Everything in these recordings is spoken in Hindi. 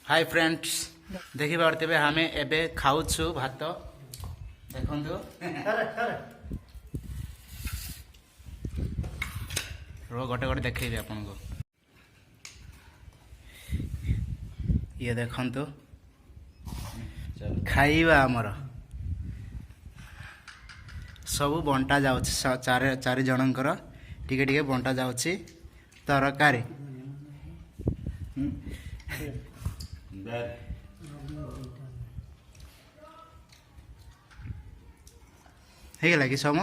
हाय फ्रेंड्स देखि पारते आम एबे खाऊछु भात देखंतु रो गोटे गोटे देखेबी आपन को ये देखंतु खाइबा हमर सब बंटा जाउछि चारि जनकर टिके टिके बंटा जाउछि तरकारी ହେଇଗଲା କି ସମ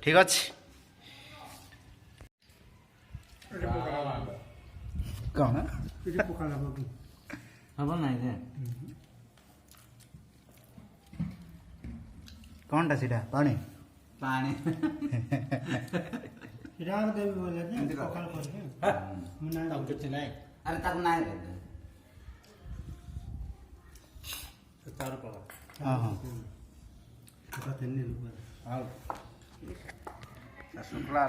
ଠିକ ଅଛି କଣ ହବ ନାଇଁ କଣଟା ସେଟା ପାଣି ପାଣି राग देवी बोले थे पकड़ करके मुन्ना अब कुछ नहीं अरे तक नहीं रे तार पर हां हां पता नहीं हां शुक्ला